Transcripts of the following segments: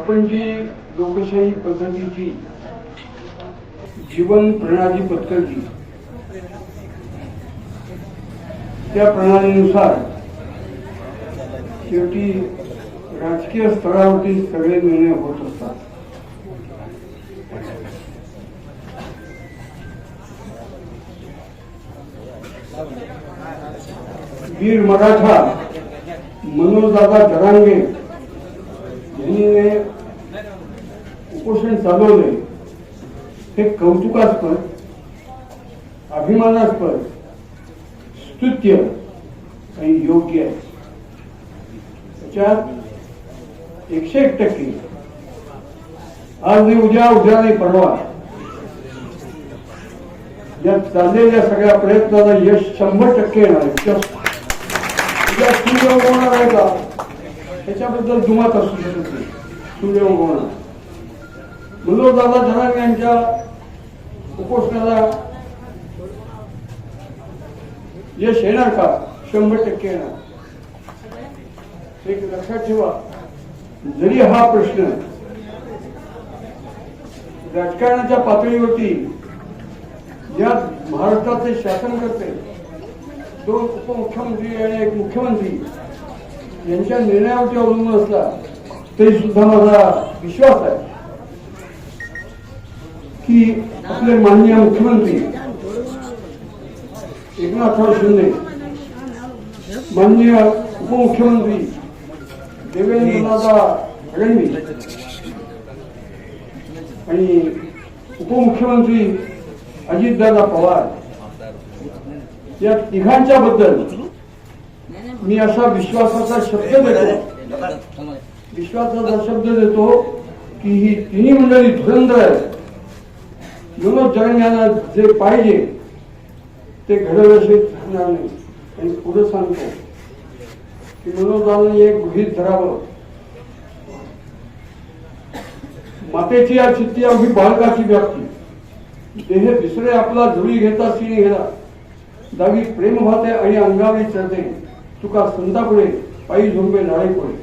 आपण जी लोकशाही पद्धतीची जीवन प्रणाली पत्करली त्या प्रणालीनुसार शेवटी राजकीय स्तरावरती सगळे निर्णय होत असतात. वीर मराठा मनोजदादा जरांगे यांनी उपोषण चालवले हे कौतुकास्पद, अभिमानास्पद, स्तुत्य आणि योग्य आहे. त्याच्यात 101% आज नाही उद्या, उद्या नाही परवा या चाललेल्या सगळ्या प्रयत्नाला यश 100% येणार आहे. उद्या सूर्य उगवणार आहे का त्याच्याबद्दल दुमात असू शकत नाही. सूर्य उगवणार मनोजदादा जरांगे यांच्या उपोषणाला यश येणार का? 100% येणार. एक लक्षात ठेवा, जरी हा प्रश्न राजकारणाच्या पातळीवरती या महाराष्ट्राचे शासनकर्ते 2 उपमुख्यमंत्री आणि 1 मुख्यमंत्री यांच्या निर्णयावरती अवलंबून असला तरी सुद्धा माझा विश्वास आहे की आपले माननीय मुख्यमंत्री एकनाथराव शिंदे, माननीय उपमुख्यमंत्री देवेंद्रनाथ फडणवीस आणि उपमुख्यमंत्री अजितदादा पवार या तिघांच्या बद्दल मी असा विश्वासाचा शब्द देतो की ही तिन्ही मंडळी धुरंधर आहे. मनोज जरांगे यांना जे पाहिजे ते घडवल्याशिवाय होणार नाही. आणि पुढे सांगतो की मनोजदादांनी एक गृहीत धरावं, मातेची या चित्ती अवघी बालकाची व्याप्ती, देह विसरे आपला जुळी घेता सिने घेला, दावी प्रेम भाते आणि अंगावी चढते, तुका संतापुढे पायी झोंबे नाळे पुढे,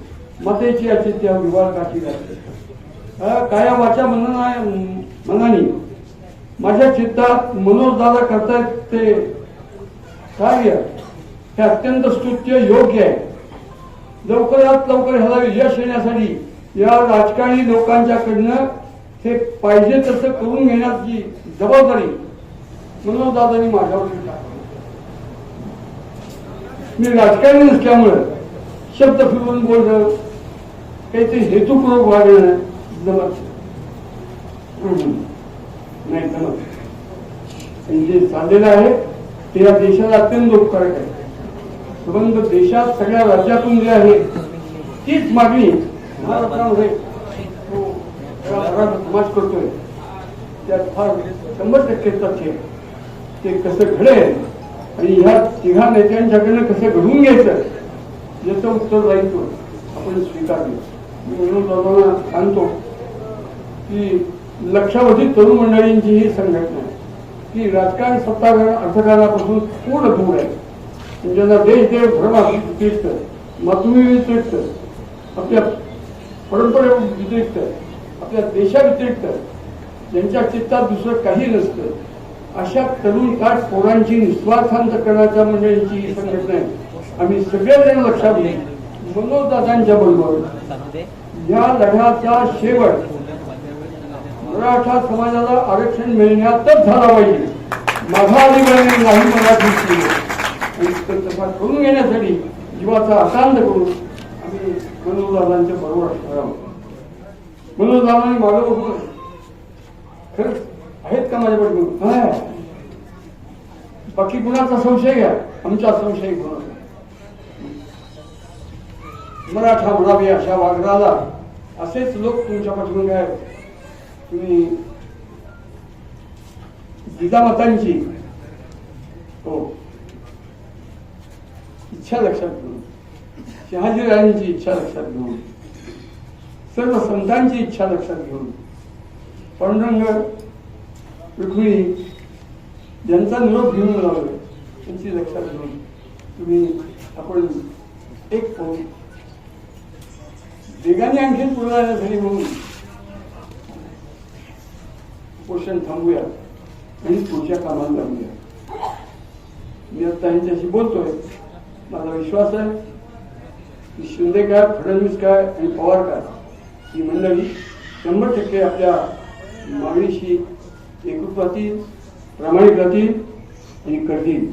मातेची या चित्ती अवघी बालकाची व्याप्ती. काया वाचा मनानी माझ्या चित्तात मनोजदादा करतायत ते कार्य हे अत्यंत स्तुत्य योग्य आहे. लवकरात लवकर ह्याला यश येण्यासाठी या राजकारणी लोकांच्याकडनं हे पाहिजे तसं करून घेण्याची जबाबदारी मनोजदादांनी माझ्यावर टाकली. मी राजकारणी नसल्यामुळे शब्द फिरवून बोलणं, काहीतरी हेतुपूर्वक वागणं जमत नाही. जमत जे चाललेलं आहे ते या देशाला अत्यंत उपकारक आहे. संबंध देशात सगळ्या राज्यातून जे आहे तीच मागणी महाराष्ट्रामध्ये समाज करतोय. त्यात फार 100% तथ्य ते कसं घडेल आणि ह्या तिघा नेत्यांच्याकडनं कसं घडवून घ्यायचं याचं उत्तरदायित्व आपण स्वीकारलं. मी म्हणून सांगतो की लक्षावधी तरुण मंडळींची ही संघटना आहे की राजकारण, सत्ताधारण, अर्थकारणापासून पूर्ण दूर आहे. ज्यांना देश देव धर्म व्यतिरिक्त, मातृभूमी व्यतिरिक्त, आपल्या परंपरे व्यतिरिक्त, आपल्या देशाव्यतिरिक्त ज्यांच्या चित्तात दुसरं काही नसतं, अशा तरुण काठ पोरांची निस्वार्थांतकरणाच्या मंडळींची ही संघटना आहे. आम्ही सगळेजण लक्षात घेऊ मनोजदादांच्या बरोबर या लढ्याचा शेवट मराठा समाजाला आरक्षण मिळण्यातच झाला पाहिजे. माझा अधिकारी नाही मराठी तसा करून घेण्यासाठी जीवाचा आकांत करून आम्ही मनोजदादांच्या बरोबर असणार आहोत. मनोजदादांनी मागं बघून खरंच आहेत का माझ्या बरोबर? बाकी कुणाचा संशय घ्या, आमचा संशय कोणाचा? मराठा म्हणावे अशा वाघराला असेच लोक तुमच्या पाठवून काय तुम्ही जिजामातांची इच्छा लक्षात घेऊन, शहाजीराजांची इच्छा लक्षात घेऊन, सर्व संतांची इच्छा लक्षात घेऊन, पांडुरंग रुक्मिणी ज्यांचा निरोप घेऊन लावला त्यांची लक्षात घेऊन तुम्ही आपण एक वेगाने आणखी पुढे जाण्यासाठी म्हणून पोषण थांबूया आणि पुढच्या कामाला लागूया. मी आता यांच्याशी बोलतोय. माझा विश्वास आहे की शिंदे काय, फडणवीस काय आणि पवार काय ही मंडळी 100% आपल्या मागणीशी एकरूप राहतील, प्रामाणिक राहतील आणि करतील.